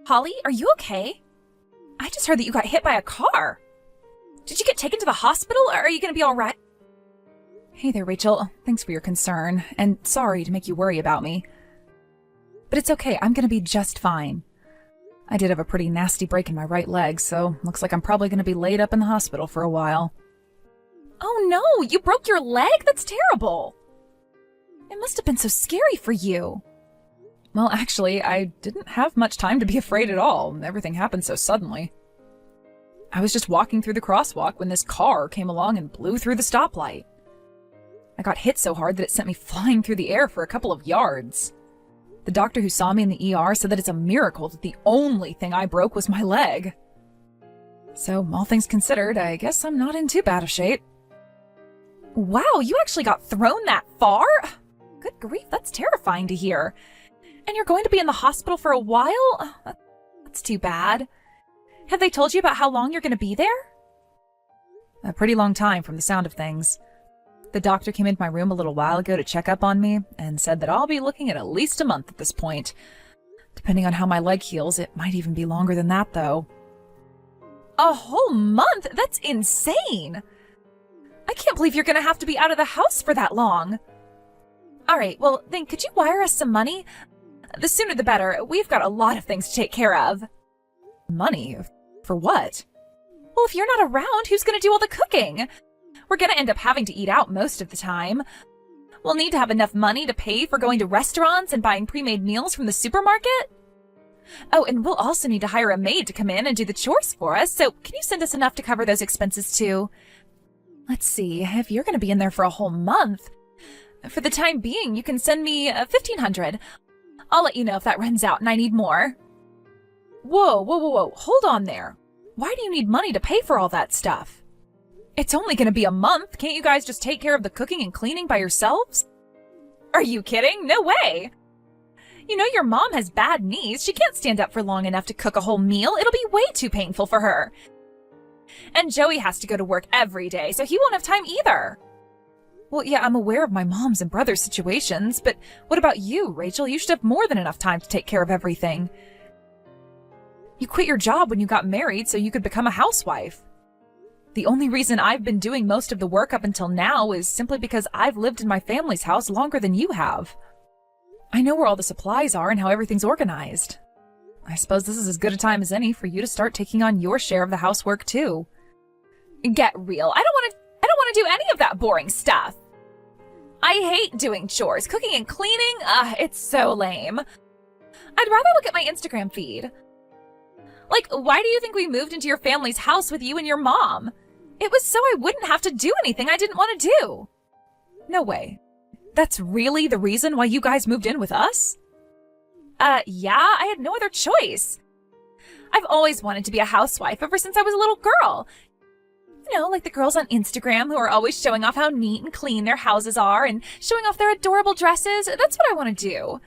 Holly, are you okay? I just heard that you got hit by a car. Did you get taken to the hospital, or are you going to be all right? Hey there, Rachel. Thanks for your concern, and sorry to make you worry about me. But it's okay, I'm going to be just fine. I did have a pretty nasty break in my right leg, so looks like I'm probably going to be laid up in the hospital for a while. Oh no, you broke your leg? That's terrible. It must have been so scary for you. Well, actually, I didn't have much time to be afraid at all. Everything happened so suddenly. I was just walking through the crosswalk when this car came along and blew through the stoplight. I got hit so hard that it sent me flying through the air for a couple of yards. The doctor who saw me in the ER said that it's a miracle that the only thing I broke was my leg. So, all things considered, I guess I'm not in too bad a shape. Wow, you actually got thrown that far? Good grief, that's terrifying to hear. And you're going to be in the hospital for a while? That's too bad. Have they told you about how long you're going to be there? A pretty long time from the sound of things. The doctor came into my room a little while ago to check up on me and said that I'll be looking at least a month at this point. Depending on how my leg heals, it might even be longer than that, though. A whole month? That's insane! I can't believe you're going to have to be out of the house for that long. All right, well, then could you wire us some money? The sooner the better. We've got a lot of things to take care of. Money? For what? Well, if you're not around, who's going to do all the cooking? We're going to end up having to eat out most of the time. We'll need to have enough money to pay for going to restaurants and buying pre-made meals from the supermarket. Oh, and we'll also need to hire a maid to come in and do the chores for us, so can you send us enough to cover those expenses too? Let's see, if you're going to be in there for a whole month, for the time being, you can send me $1,500. I'll let you know if that runs out and I need more. Whoa, hold on there. Why do you need money to pay for all that stuff? It's only going to be a month. Can't you guys just take care of the cooking and cleaning by yourselves? Are you kidding? No way. You know your mom has bad knees. She can't stand up for long enough to cook a whole meal. It'll be way too painful for her. And Joey has to go to work every day, so he won't have time either. Well, yeah, I'm aware of my mom's and brother's situations, but what about you, Rachel? You should have more than enough time to take care of everything. You quit your job when you got married so you could become a housewife. The only reason I've been doing most of the work up until now is simply because I've lived in my family's house longer than you have. I know where all the supplies are and how everything's organized. I suppose this is as good a time as any for you to start taking on your share of the housework too. Get real. I don't want to do any of that boring stuff. I hate doing chores. Cooking and cleaning, it's so lame. I'd rather look at my Instagram feed. Like, why do you think we moved into your family's house with you and your mom? It was so I wouldn't have to do anything I didn't want to do. No way. That's really the reason why you guys moved in with us? Yeah, I had no other choice. I've always wanted to be a housewife ever since I was a little girl. You know, like the girls on Instagram who are always showing off how neat and clean their houses are and showing off their adorable dresses. That's what I want to do.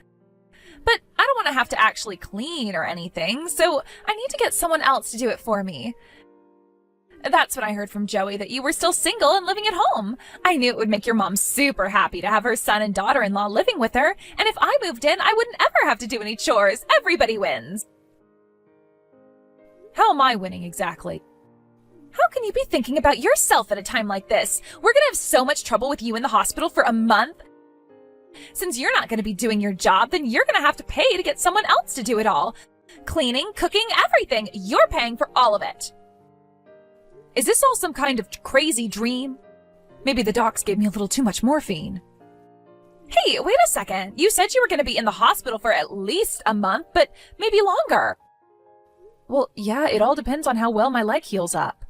But I don't want to have to actually clean or anything, so I need to get someone else to do it for me. That's when I heard from Joey that you were still single and living at home. I knew it would make your mom super happy to have her son and daughter-in-law living with her, and if I moved in, I wouldn't ever have to do any chores. Everybody wins. How am I winning exactly? How can you be thinking about yourself at a time like this? We're gonna have so much trouble with you in the hospital for a month. Since you're not gonna be doing your job, then you're gonna have to pay to get someone else to do it all. Cleaning, cooking, everything. You're paying for all of it. Is this all some kind of crazy dream? Maybe the docs gave me a little too much morphine. Hey, wait a second. You said you were gonna be in the hospital for at least a month, but maybe longer. Well, yeah, it all depends on how well my leg heals up.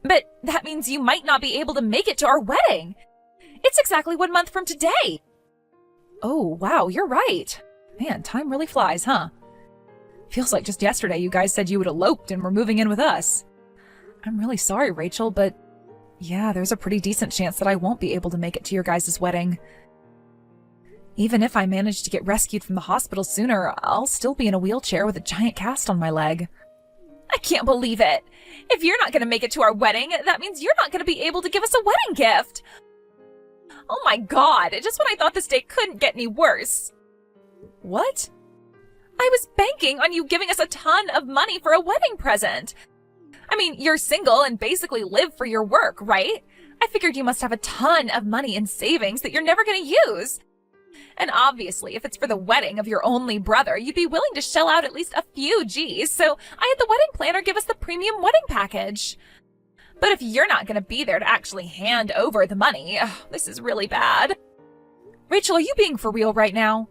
But that means you might not be able to make it to our wedding. It's exactly 1 month from today. Oh, wow, you're right. Man, time really flies, huh? Feels like just yesterday you guys said you had eloped and were moving in with us. I'm really sorry, Rachel, but yeah, there's a pretty decent chance that I won't be able to make it to your guys' wedding. Even if I manage to get rescued from the hospital sooner, I'll still be in a wheelchair with a giant cast on my leg. I can't believe it. If you're not going to make it to our wedding, that means you're not going to be able to give us a wedding gift. Oh my God, just when I thought this day couldn't get any worse. What? I was banking on you giving us a ton of money for a wedding present. I mean, you're single and basically live for your work, right? I figured you must have a ton of money in savings that you're never going to use. And obviously, if it's for the wedding of your only brother, you'd be willing to shell out at least a few G's, so I had the wedding planner give us the premium wedding package. But if you're not going to be there to actually hand over the money, this is really bad. Rachel, are you being for real right now?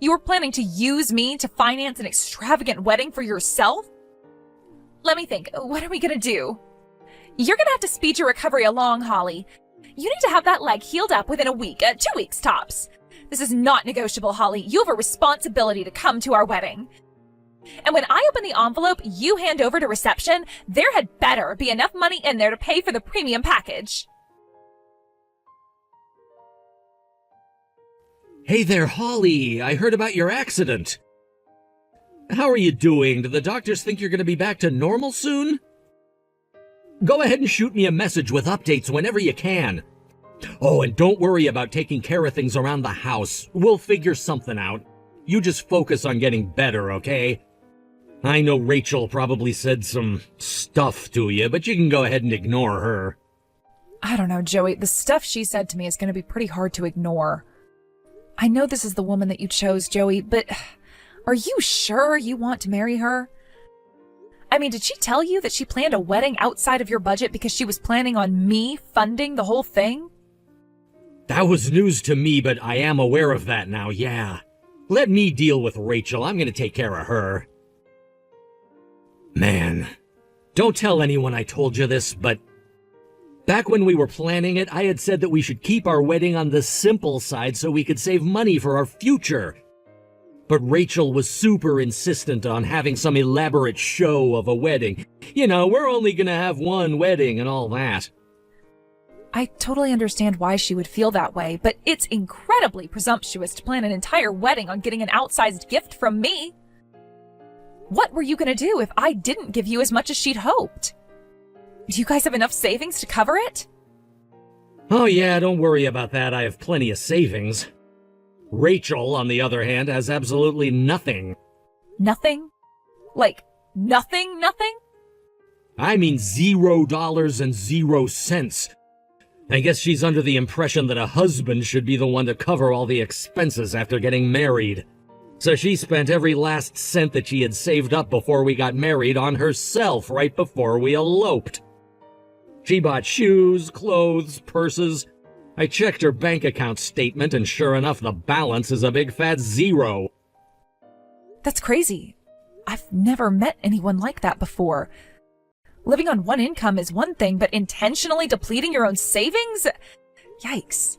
You were planning to use me to finance an extravagant wedding for yourself? Let me think. What are we going to do? You're going to have to speed your recovery along, Holly. You need to have that leg healed up within a week, 2 weeks tops. This is not negotiable, Holly. You have a responsibility to come to our wedding. And when I open the envelope you hand over to reception, there had better be enough money in there to pay for the premium package. Hey there, Holly. I heard about your accident. How are you doing? Do the doctors think you're going to be back to normal soon? Go ahead and shoot me a message with updates whenever you can. Oh, and don't worry about taking care of things around the house. We'll figure something out. You just focus on getting better, okay? I know Rachel probably said some stuff to you, but you can go ahead and ignore her. I don't know, Joey. The stuff she said to me is going to be pretty hard to ignore. I know this is the woman that you chose, Joey, but are you sure you want to marry her? I mean, did she tell you that she planned a wedding outside of your budget because she was planning on me funding the whole thing? That was news to me, but I am aware of that now, yeah. Let me deal with Rachel. I'm going to take care of her. Man, don't tell anyone I told you this, but back when we were planning it, I had said that we should keep our wedding on the simple side so we could save money for our future. But Rachel was super insistent on having some elaborate show of a wedding. You know, we're only gonna have one wedding and all that. I totally understand why she would feel that way, but it's incredibly presumptuous to plan an entire wedding on getting an outsized gift from me. What were you gonna do if I didn't give you as much as she'd hoped? Do you guys have enough savings to cover it? Oh yeah, don't worry about that. I have plenty of savings. Rachel, on the other hand, has absolutely nothing. Nothing? Like, nothing? I mean $0 and 0 cents. I guess she's under the impression that a husband should be the one to cover all the expenses after getting married. So she spent every last cent that she had saved up before we got married on herself right before we eloped. She bought shoes, clothes, purses. I checked her bank account statement, and sure enough, the balance is a big fat 0. That's crazy. I've never met anyone like that before. Living on one income is one thing, but intentionally depleting your own savings? Yikes.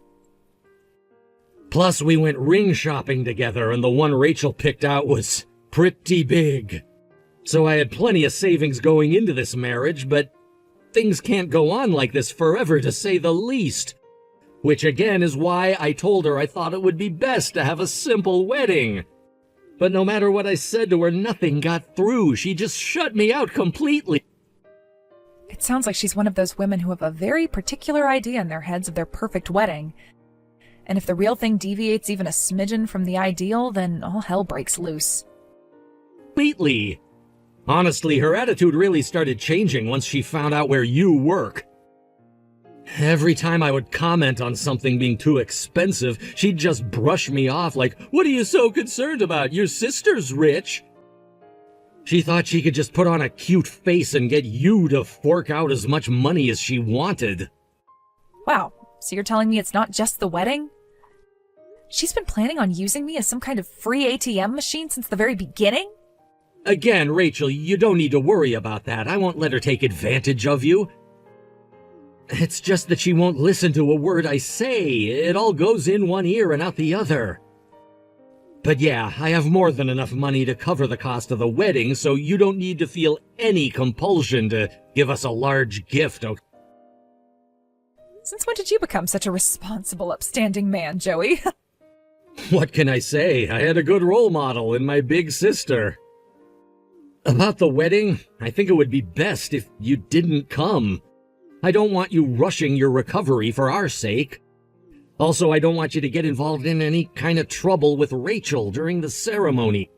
Plus, we went ring shopping together, and the one Rachel picked out was pretty big. So I had plenty of savings going into this marriage, but things can't go on like this forever, to say the least. Which again is why I told her I thought it would be best to have a simple wedding. But no matter what I said to her, nothing got through. She just shut me out completely. It sounds like she's one of those women who have a very particular idea in their heads of their perfect wedding. And if the real thing deviates even a smidgen from the ideal, then all hell breaks loose. Completely. Honestly, her attitude really started changing once she found out where you work. Every time I would comment on something being too expensive, she'd just brush me off like, "What are you so concerned about? Your sister's rich." She thought she could just put on a cute face and get you to fork out as much money as she wanted. Wow, so you're telling me it's not just the wedding? She's been planning on using me as some kind of free ATM machine since the very beginning? Again, Rachel, you don't need to worry about that. I won't let her take advantage of you. It's just that she won't listen to a word I say. It all goes in one ear and out the other. But yeah, I have more than enough money to cover the cost of the wedding, so you don't need to feel any compulsion to give us a large gift, okay? Since when did you become such a responsible, upstanding man, Joey? What can I say? I had a good role model in my big sister. About the wedding, I think it would be best if you didn't come. I don't want you rushing your recovery for our sake. Also, I don't want you to get involved in any kind of trouble with Rachel during the ceremony.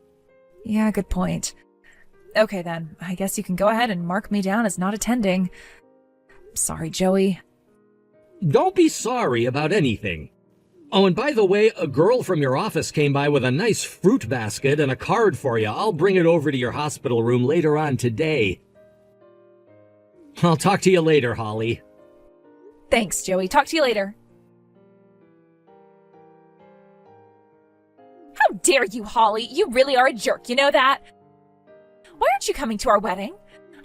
Yeah, good point. Okay then, I guess you can go ahead and mark me down as not attending. Sorry, Joey. Don't be sorry about anything. Oh, and by the way, a girl from your office came by with a nice fruit basket and a card for you. I'll bring it over to your hospital room later on today. I'll talk to you later, Holly. Thanks, Joey. Talk to you later. How dare you, Holly? You really are a jerk, you know that? Why aren't you coming to our wedding?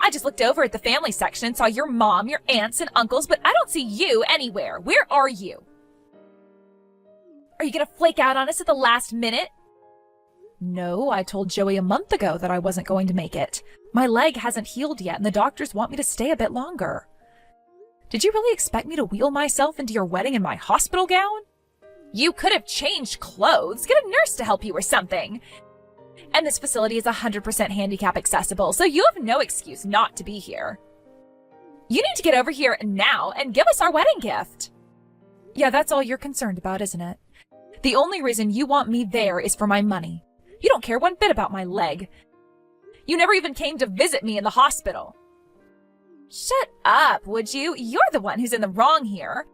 I just looked over at the family section and saw your mom, your aunts, and uncles, but I don't see you anywhere. Where are you? Are you gonna flake out on us at the last minute? No, I told Joey a month ago that I wasn't going to make it. My leg hasn't healed yet, and the doctors want me to stay a bit longer. Did you really expect me to wheel myself into your wedding in my hospital gown? You could have changed clothes, get a nurse to help you or something. And this facility is 100% handicap accessible, so you have no excuse not to be here. You need to get over here now and give us our wedding gift. Yeah, that's all you're concerned about, isn't it? The only reason you want me there is for my money. You don't care one bit about my leg. You never even came to visit me in the hospital. Shut up, would you? You're the one who's in the wrong here.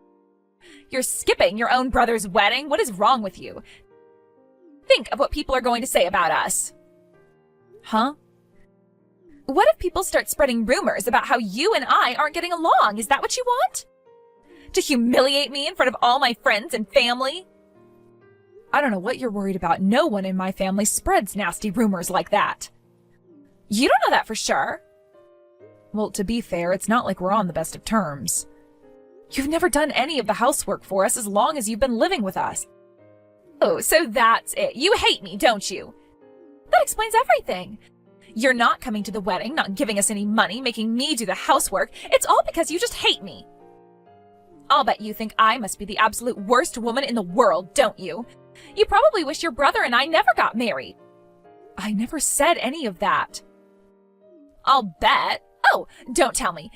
You're skipping your own brother's wedding. What is wrong with you? Think of what people are going to say about us. Huh? What if people start spreading rumors about how you and I aren't getting along? Is that what you want? To humiliate me in front of all my friends and family? I don't know what you're worried about. No one in my family spreads nasty rumors like that. You don't know that for sure. Well, to be fair, it's not like we're on the best of terms. You've never done any of the housework for us as long as you've been living with us. Oh, so that's it. You hate me, don't you? That explains everything. You're not coming to the wedding, not giving us any money, making me do the housework. It's all because you just hate me. I'll bet you think I must be the absolute worst woman in the world, don't you? You probably wish your brother and I never got married. I never said any of that. I'll bet. Oh, don't tell me.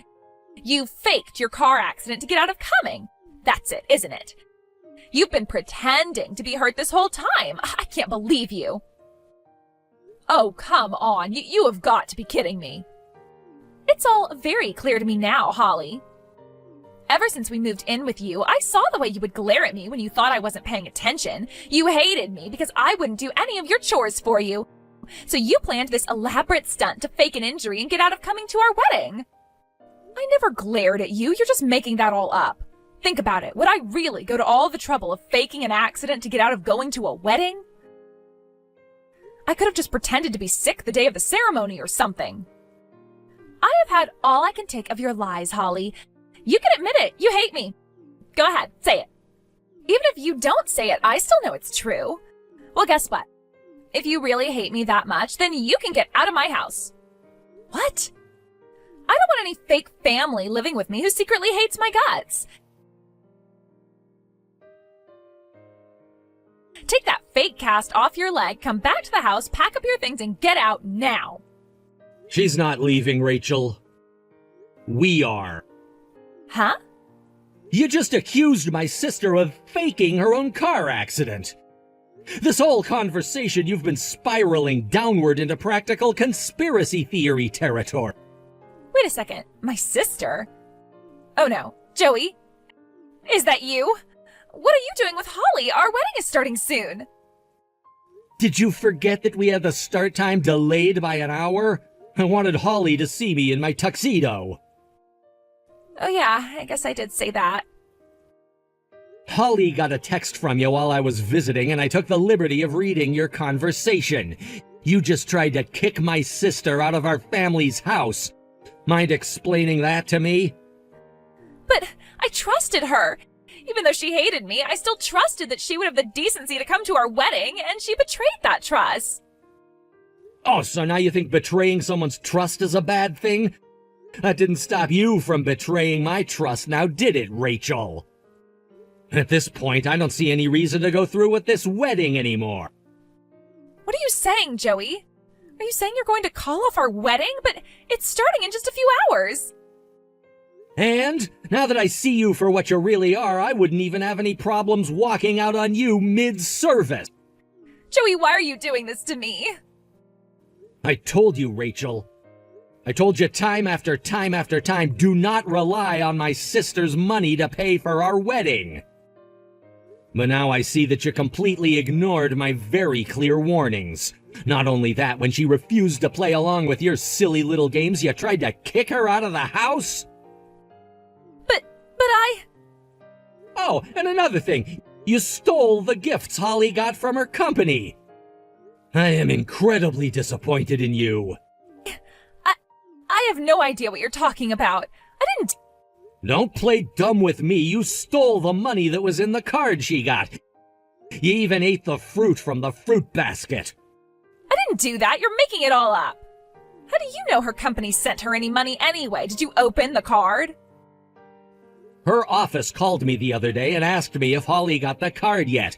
You faked your car accident to get out of coming. That's it, isn't it? You've been pretending to be hurt this whole time. I can't believe you. Oh, come on. You have got to be kidding me. It's all very clear to me now, Holly. Ever since we moved in with you, I saw the way you would glare at me when you thought I wasn't paying attention. You hated me because I wouldn't do any of your chores for you. So you planned this elaborate stunt to fake an injury and get out of coming to our wedding. I never glared at you. You're just making that all up. Think about it. Would I really go to all the trouble of faking an accident to get out of going to a wedding? I could have just pretended to be sick the day of the ceremony or something. I have had all I can take of your lies, Holly. You can admit it. You hate me. Go ahead, say it. Even if you don't say it, I still know it's true. Well, guess what? If you really hate me that much, then you can get out of my house. What? I don't want any fake family living with me who secretly hates my guts. Take that fake cast off your leg, come back to the house, pack up your things, and get out now. She's not leaving, Rachel. We are. Huh? You just accused my sister of faking her own car accident. This whole conversation, you've been spiraling downward into practical conspiracy theory territory. Wait a second. My sister? Oh no. Joey? Is that you? What are you doing with Holly? Our wedding is starting soon. Did you forget that we had the start time delayed by an hour? I wanted Holly to see me in my tuxedo. Oh yeah, I guess I did say that. Holly got a text from you while I was visiting, and I took the liberty of reading your conversation. You just tried to kick my sister out of our family's house. Mind explaining that to me? But I trusted her. Even though she hated me, I still trusted that she would have the decency to come to our wedding, and she betrayed that trust. Oh, so now you think betraying someone's trust is a bad thing? That didn't stop you from betraying my trust, now did it, Rachel? At this point, I don't see any reason to go through with this wedding anymore. What are you saying, Joey? Are you saying you're going to call off our wedding? But it's starting in just a few hours. And now that I see you for what you really are, I wouldn't even have any problems walking out on you mid-service. Joey, why are you doing this to me? I told you, Rachel. I told you time after time after time, do not rely on my sister's money to pay for our wedding. But now I see that you completely ignored my very clear warnings. Not only that, when she refused to play along with your silly little games, you tried to kick her out of the house? But I... Oh, and another thing, you stole the gifts Holly got from her company. I am incredibly disappointed in you. I have no idea what you're talking about. I didn't... Don't play dumb with me. You stole the money that was in the card she got. You even ate the fruit from the fruit basket. I didn't do that. You're making it all up. How do you know her company sent her any money anyway? Did you open the card? Her office called me the other day and asked me if Holly got the card yet.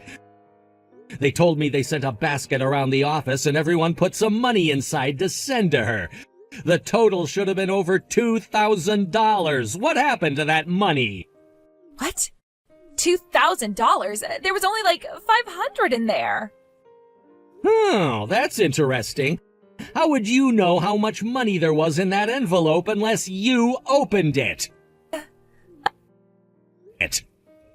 They told me they sent a basket around the office and everyone put some money inside to send to her. The total should have been over $2,000. What happened to that money? What? $2,000? There was only like $500 in there. Oh, that's interesting. How would you know how much money there was in that envelope unless you opened it?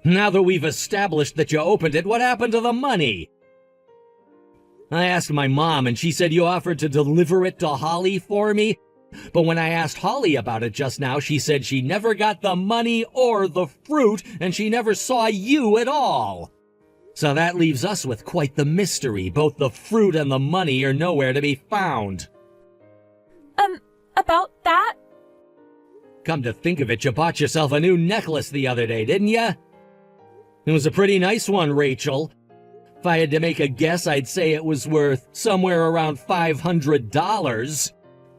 Now that we've established that you opened it, what happened to the money? I asked my mom and she said you offered to deliver it to Holly for me. But when I asked Holly about it just now, she said she never got the money or the fruit and she never saw you at all. So that leaves us with quite the mystery. Both the fruit and the money are nowhere to be found. About that? Come to think of it, you bought yourself a new necklace the other day, didn't you? It was a pretty nice one, Rachel. If I had to make a guess, I'd say it was worth somewhere around $500.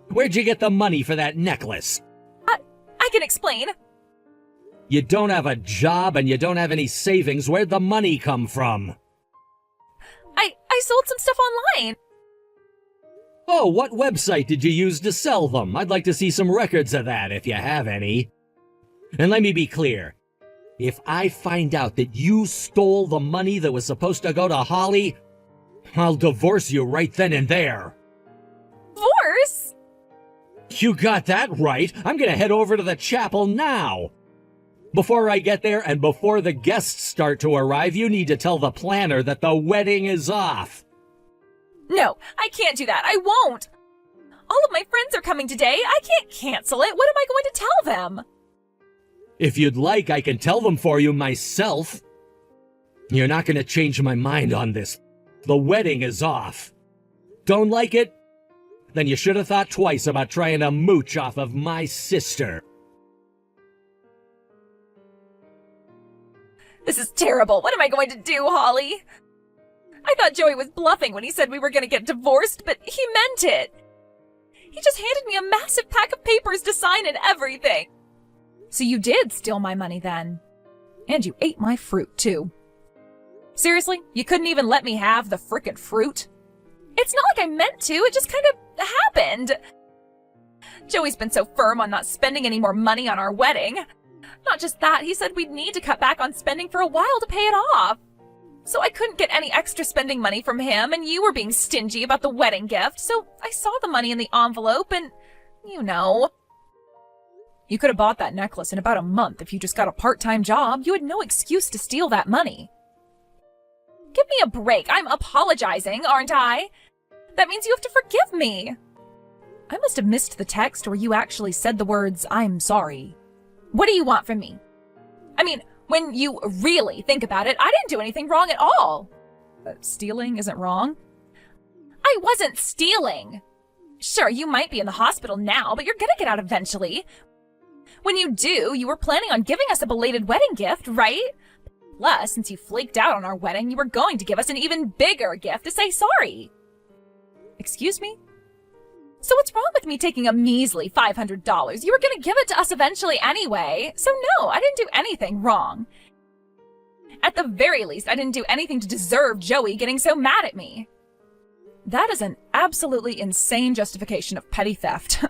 Where'd you get the money for that necklace? I can explain. You don't have a job and you don't have any savings. Where'd the money come from? I sold some stuff online. Oh, what website did you use to sell them? I'd like to see some records of that, if you have any. And let me be clear. If I find out that you stole the money that was supposed to go to Holly, I'll divorce you right then and there. Divorce? You got that right. I'm gonna head over to the chapel now. Before I get there and before the guests start to arrive, you need to tell the planner that the wedding is off. No, I can't do that. I won't. All of my friends are coming today. I can't cancel it. What am I going to tell them? If you'd like, I can tell them for you myself. You're not gonna change my mind on this. The wedding is off. Don't like it? Then you should have thought twice about trying to mooch off of my sister. This is terrible. What am I going to do, Holly? I thought Joey was bluffing when he said we were going to get divorced, but he meant it. He just handed me a massive pack of papers to sign and everything. So you did steal my money then. And you ate my fruit, too. Seriously? You couldn't even let me have the frickin' fruit? It's not like I meant to. It just kind of happened. Joey's been so firm on not spending any more money on our wedding. Not just that, he said we'd need to cut back on spending for a while to pay it off. So I couldn't get any extra spending money from him, and you were being stingy about the wedding gift, so I saw the money in the envelope, and you know. You could have bought that necklace in about a month if you just got a part-time job. You had no excuse to steal that money. Give me a break. I'm apologizing, aren't I? That means you have to forgive me. I must have missed the text where you actually said the words, "I'm sorry." What do you want from me? I mean, when you really think about it, I didn't do anything wrong at all. Stealing isn't wrong. I wasn't stealing. Sure, you might be in the hospital now, but you're gonna get out eventually. When you do, you were planning on giving us a belated wedding gift, right? Plus, since you flaked out on our wedding, you were going to give us an even bigger gift to say sorry. Excuse me? So what's wrong with me taking a measly $500? You were going to give it to us eventually anyway. So no, I didn't do anything wrong. At the very least, I didn't do anything to deserve Joey getting so mad at me. That is an absolutely insane justification of petty theft.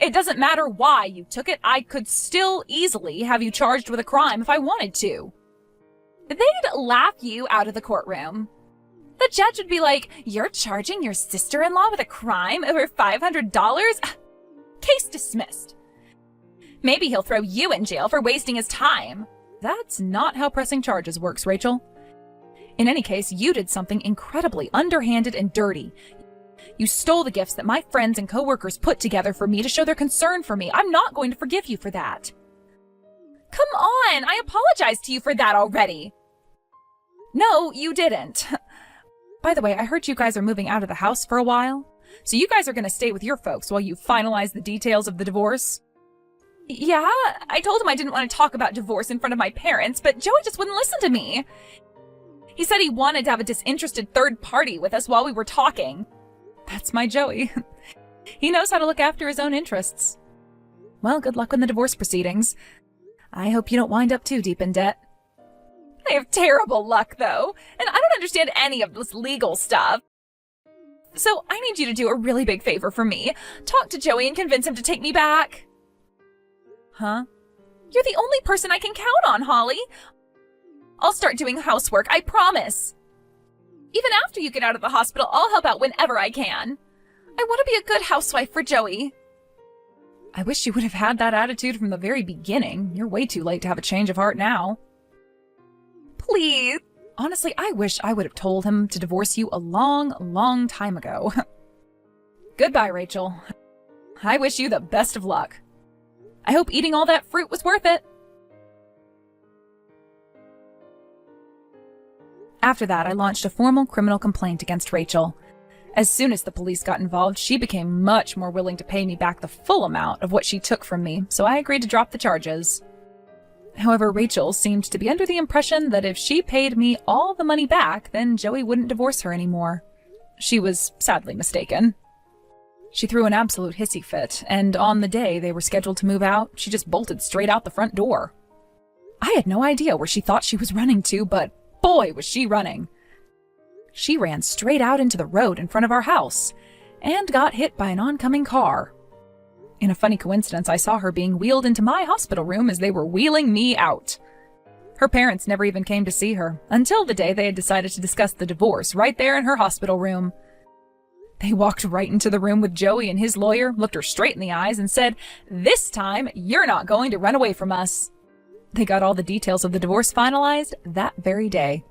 It doesn't matter why you took it. I could still easily have you charged with a crime if I wanted to. They'd laugh you out of the courtroom. The judge would be like, "You're charging your sister-in-law with a crime over $500? Case dismissed." Maybe he'll throw you in jail for wasting his time. That's not how pressing charges works, Rachel. In any case, you did something incredibly underhanded and dirty. You stole the gifts that my friends and coworkers put together for me to show their concern for me. I'm not going to forgive you for that. Come on, I apologized to you for that already. No, you didn't. By the way, I heard you guys are moving out of the house for a while. So you guys are going to stay with your folks while you finalize the details of the divorce? Yeah, I told him I didn't want to talk about divorce in front of my parents, but Joey just wouldn't listen to me. He said he wanted to have a disinterested third party with us while we were talking. That's my Joey. He knows how to look after his own interests. Well, good luck in the divorce proceedings. I hope you don't wind up too deep in debt. I have terrible luck, though, and I don't understand any of this legal stuff. So I need you to do a really big favor for me. Talk to Joey and convince him to take me back. Huh? You're the only person I can count on, Holly. I'll start doing housework, I promise. Even after you get out of the hospital, I'll help out whenever I can. I want to be a good housewife for Joey. I wish you would have had that attitude from the very beginning. You're way too late to have a change of heart now. Please. Honestly, I wish I would have told him to divorce you a long, long time ago. Goodbye, Rachel. I wish you the best of luck. I hope eating all that fruit was worth it. After that, I launched a formal criminal complaint against Rachel. As soon as the police got involved, she became much more willing to pay me back the full amount of what she took from me, so I agreed to drop the charges. However, Rachel seemed to be under the impression that if she paid me all the money back, then Joey wouldn't divorce her anymore. She was sadly mistaken. She threw an absolute hissy fit, and on the day they were scheduled to move out, she just bolted straight out the front door. I had no idea where she thought she was running to, but boy, was she running. She ran straight out into the road in front of our house, and got hit by an oncoming car. In a funny coincidence, I saw her being wheeled into my hospital room as they were wheeling me out. Her parents never even came to see her, until the day they had decided to discuss the divorce right there in her hospital room. They walked right into the room with Joey and his lawyer, looked her straight in the eyes, and said, "This time, you're not going to run away from us." They got all the details of the divorce finalized that very day.